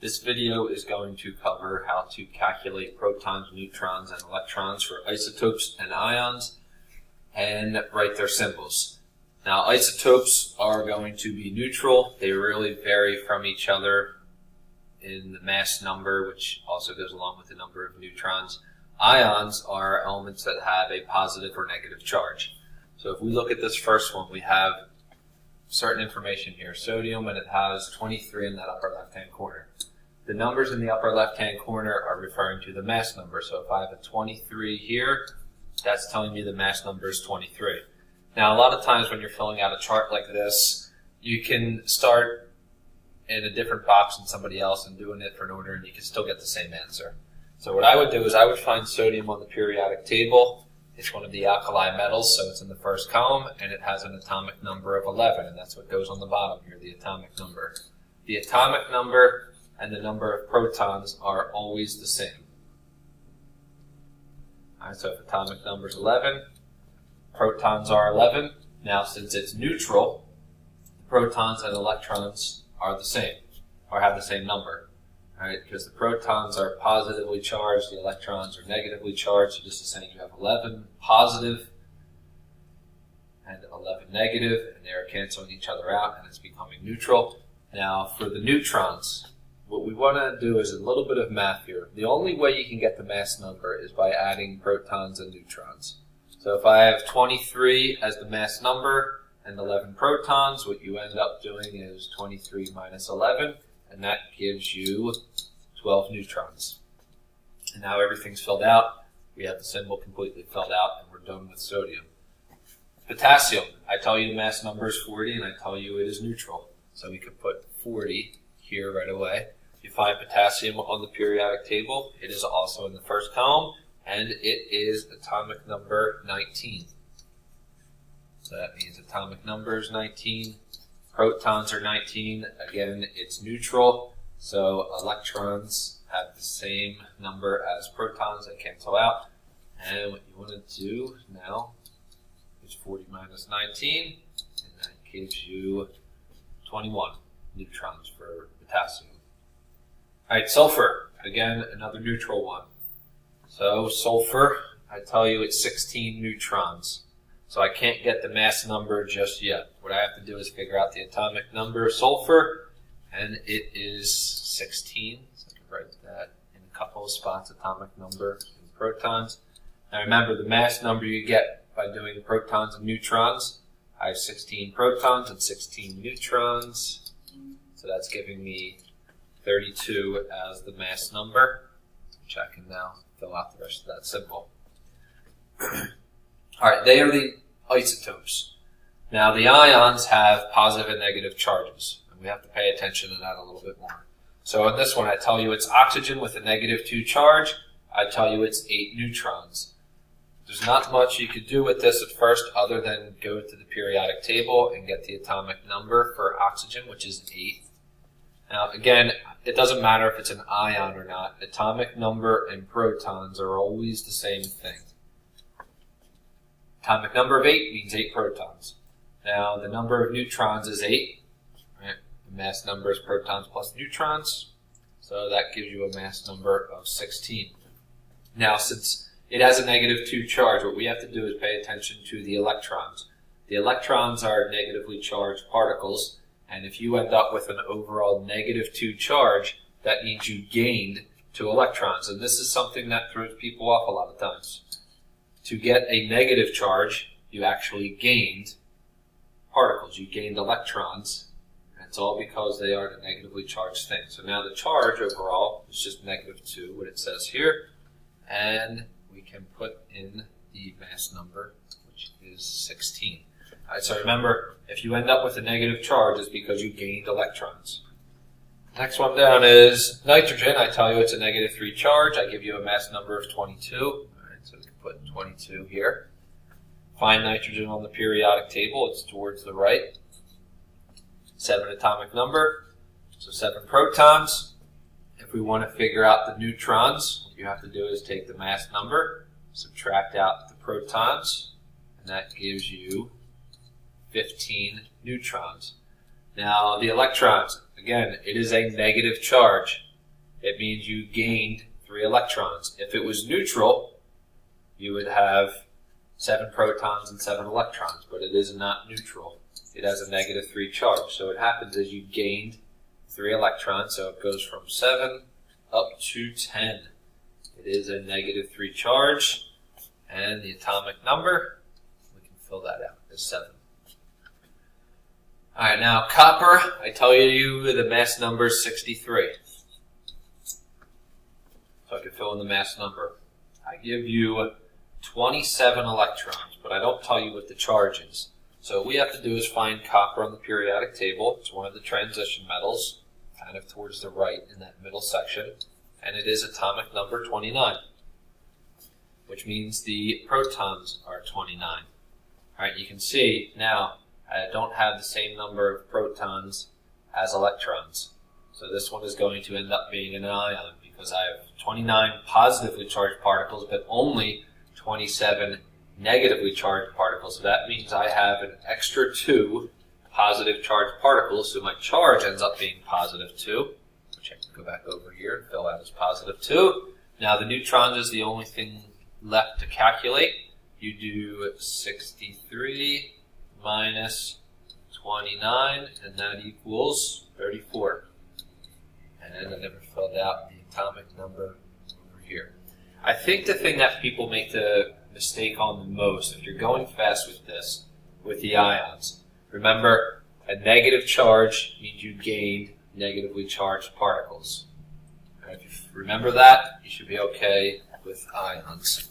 This video is going to cover how to calculate protons, neutrons, and electrons for isotopes and ions and write their symbols. Now, isotopes are going to be neutral. They really vary from each other in the mass number, which also goes along with the number of neutrons. Ions are elements that have a positive or negative charge. So if we look at this first one, we have certain information here. Sodium, and it has 23 in that upper left-hand corner. The numbers in the upper left-hand corner are referring to the mass number. So if I have a 23 here, that's telling me the mass number is 23. Now, a lot of times when you're filling out a chart like this, you can start in a different box than somebody else and doing it for an order, and you can still get the same answer. So what I would do is I would find sodium on the periodic table. It's one of the alkali metals, so it's in the first column, and it has an atomic number of 11, and that's what goes on the bottom here, the atomic number. The atomic number and the number of protons are always the same. All right, so if atomic number is 11, protons are 11. Now, since it's neutral, the protons and electrons are the same, or have the same number. All right, because the protons are positively charged, the electrons are negatively charged. So just as saying you have 11 positive and 11 negative, and they're canceling each other out, and it's becoming neutral. Now, for the neutrons, what we want to do is a little bit of math here. The only way you can get the mass number is by adding protons and neutrons. So if I have 23 as the mass number and 11 protons, what you end up doing is 23 minus 11, and that gives you 12 neutrons. And now everything's filled out. We have the symbol completely filled out, and we're done with sodium. Potassium, I tell you the mass number is 40, and I tell you it is neutral. So we could put 40 here right away. You find potassium on the periodic table. It is also in the first column, and it is atomic number 19. So that means atomic number is 19. Protons are 19. Again, it's neutral, so electrons have the same number as protons. They cancel out. And what you want to do now is 40 minus 19, and that gives you 21 neutrons for potassium. All right, sulfur, again, another neutral one. So sulfur, I tell you it's 16 neutrons. So I can't get the mass number just yet. What I have to do is figure out the atomic number of sulfur, and it is 16. So I can write that in a couple of spots, atomic number and protons. Now remember, the mass number you get by doing protons and neutrons. I have 16 protons and 16 neutrons. So that's giving me 32 as the mass number, which I can now fill out the rest of that symbol. All right, they are the isotopes. Now, the ions have positive and negative charges, and we have to pay attention to that a little bit more. So in this one, I tell you it's oxygen with a negative 2 charge. I tell you it's 8 neutrons. There's not much you could do with this at first other than go to the periodic table and get the atomic number for oxygen, which is 8. Now, again, it doesn't matter if it's an ion or not. Atomic number and protons are always the same thing. Atomic number of 8 means 8 protons. Now, the number of neutrons is 8. Right? The mass number is protons plus neutrons. So that gives you a mass number of 16. Now, since it has a negative 2 charge, what we have to do is pay attention to the electrons. The electrons are negatively charged particles. And if you end up with an overall negative 2 charge, that means you gained 2 electrons. And this is something that throws people off a lot of times. To get a negative charge, you actually gained particles. You gained electrons. And it's all because they are the negatively charged thing. So now the charge overall is just negative 2, what it says here. And we can put in the mass number, which is 16. All right, so remember, if you end up with a negative charge, it's because you gained electrons. Next one down is nitrogen. I tell you it's a negative 3 charge. I give you a mass number of 22. All right, so we can put 22 here. Find nitrogen on the periodic table. It's towards the right. 7 atomic number, so 7 protons. If we want to figure out the neutrons, what you have to do is take the mass number, subtract out the protons, and that gives you 15 neutrons. Now, the electrons, again, it is a negative charge. it means you gained 3 electrons. If it was neutral, you would have 7 protons and 7 electrons, but it is not neutral. It has a -3 charge. So what happens is you gained 3 electrons, so it goes from 7 up to 10. It is a -3 charge, and the atomic number, we can fill that out, is 7. All right, now copper, I tell you the mass number is 63. So I can fill in the mass number. I give you 27 electrons, but I don't tell you what the charge is. So what we have to do is find copper on the periodic table. It's one of the transition metals, kind of towards the right in that middle section. And it is atomic number 29, which means the protons are 29. All right, you can see now I don't have the same number of protons as electrons. So this one is going to end up being an ion because I have 29 positively charged particles, but only 27 negatively charged particles. So that means I have an extra 2 positive charged particles, so my charge ends up being +2, which I can go back over here and fill out as +2. Now the neutrons is the only thing left to calculate. You do 63 minus 29, and that equals 34. And I never filled out the atomic number over here. I think the thing that people make the mistake on the most, if you're going fast with this, with the ions, remember a negative charge means you gained negatively charged particles. If you remember that, you should be okay with ions.